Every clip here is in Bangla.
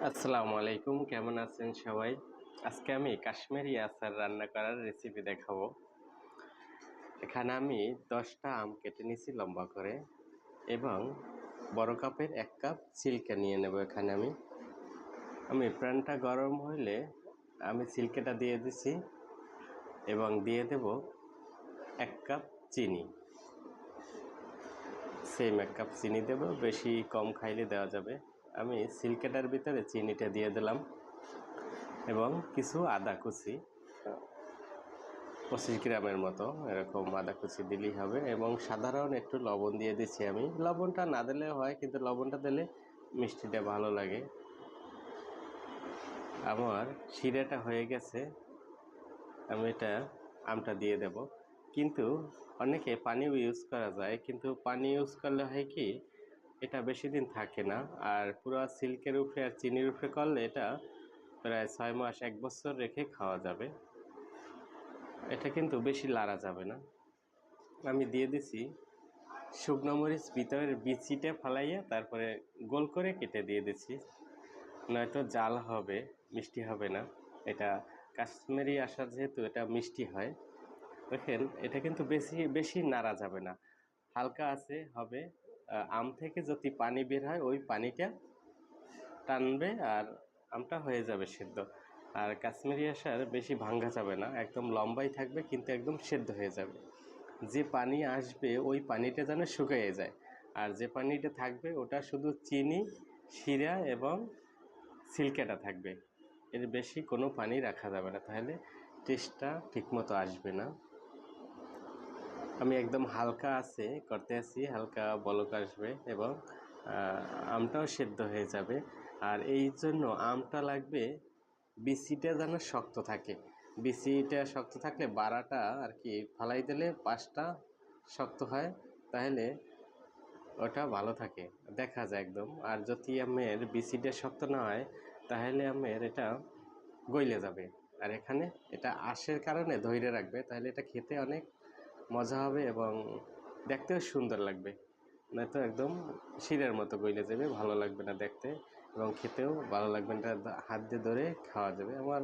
আসসালামু আলাইকুম, কেমন আছেন সবাই? আজকে আমি কাশ্মীরি আচার রান্না করার রেসিপি দেখাবো। এখানে আমি 10টা আম কেটে নিয়েছি লম্বা করে এবং বড় কাপের 1 কাপ সিরকা নিয়ে নেব। এখানে আমি প্যানটা গরম হলে আমি সিরকাটা দিয়ে দিছি এবং দিয়ে দেব 1 কাপ চিনি। সেম 1 কাপ চিনি দেব, বেশি কম খাইলে দেওয়া যাবে। আমি সিরকাটার ভিতরে চিনিটা দিয়ে দিলাম এবং কিছু আদা কুচি 25 গ্রামের মতো এরকম আদা কুচি দিলেই হবে এবং সাধারণ একটু লবণ দিয়ে দিচ্ছি। আমি লবণটা না দিলেও হয়, কিন্তু লবণটা দিলে মিষ্টিটা ভালো লাগে। আমার শিরাটা হয়ে গেছে, আমি এটা আমটা দিয়ে দেব। কিন্তু অনেকে পানিও ইউজ করা যায়, কিন্তু পানি ইউজ করলে হয় কি এটা বেশি দিন থাকে না। আর পুরো সিল্কের উপরে আর চিনির উপরে করলে এটা প্রায় 6 মাস 1 বছর রেখে খাওয়া যাবে। এটা কিন্তু বেশি লাড়া যাবে না। আমি দিয়ে দিছি শুকনো মরিচ, ভিতরের বিচিটা ফালাইয়া তারপরে গোল করে কেটে দিয়ে দিচ্ছি, নয়তো জাল হবে, মিষ্টি হবে না। এটা কাশ্মীরি আচার যেহেতু এটা মিষ্টি হয়। দেখেন এটা কিন্তু বেশি নাড়া যাবে না, হালকা আছে হবে। আম থেকে যদি পানি বের হয় ওই পানিটা টানবে আর আমটা হয়ে যাবে সেদ্ধ। আর কাশ্মীরি আচার বেশি ভাঙ্গা যাবে না, একদম লম্বাই থাকবে কিন্তু একদম সেদ্ধ হয়ে যাবে। যে পানি আসবে ওই পানিটা যেন শুকিয়ে যায়, আর যে পানিটা থাকবে ওটা শুধু চিনি, শিরা এবং সিরকাটা থাকবে। এর বেশি কোনো পানি রাখা যাবে না, তাহলে টেস্টটা ঠিকমতো আসবে না। আমি একদম হালকা আছে করতে আছি, হালকা বলক আসবে এবং আমটাও সেদ্ধ হয়ে যাবে। আর এই জন্য আমটা লাগবে বিচিটা যেন শক্ত থাকে। বিচিটা শক্ত থাকলে বাড়াটা আর কি ফালাই দিলে পাশটা শক্ত হয়, তাহলে ওটা ভালো থাকে, দেখা যায় একদম। আর যদি আমের বিচিটা শক্ত না হয় তাহলে আমের এটা গইলে যাবে। আর এখানে এটা আঁশের কারণে ধইরে রাখবে, তাহলে এটা খেতে অনেক মজা হবে এবং দেখতেও সুন্দর লাগবে। নয়তো একদম শিরার মতো গইলে যাবে, ভালো লাগবে না দেখতে এবং খেতেও ভালো লাগবে না, হাত দিয়ে ধরে খাওয়া যাবে। আমার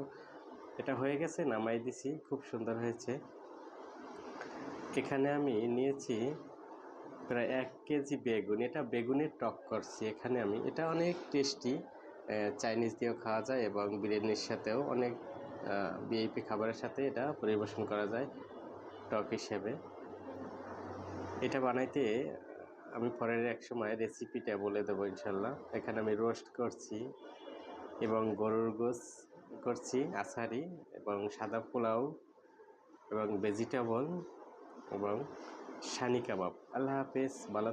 এটা হয়ে গেছে, নামাই দিছি, খুব সুন্দর হয়েছে। এখানে আমি নিয়েছি প্রায় 1 কেজি বেগুন, এটা বেগুনের টক করছি এখানে আমি। এটা অনেক টেস্টি, চাইনিজ দিয়েও খাওয়া যায় এবং বিরিয়ানির সাথেও অনেক ভিআইপি খাবারের সাথে এটা পরিবেশন করা যায় টক হিসেবে। এটা বানাইতে আমি পরের এক সময় রেসিপিটা বলে দেবো ইনশাল্লাহ। এখানে আমি রোস্ট করছি এবং গরুর গোশ করছি আছারি এবং সাদা পোলাও এবং ভেজিটেবল এবং শানি কাবাব। আল্লাহ হাফেজ, ভালো।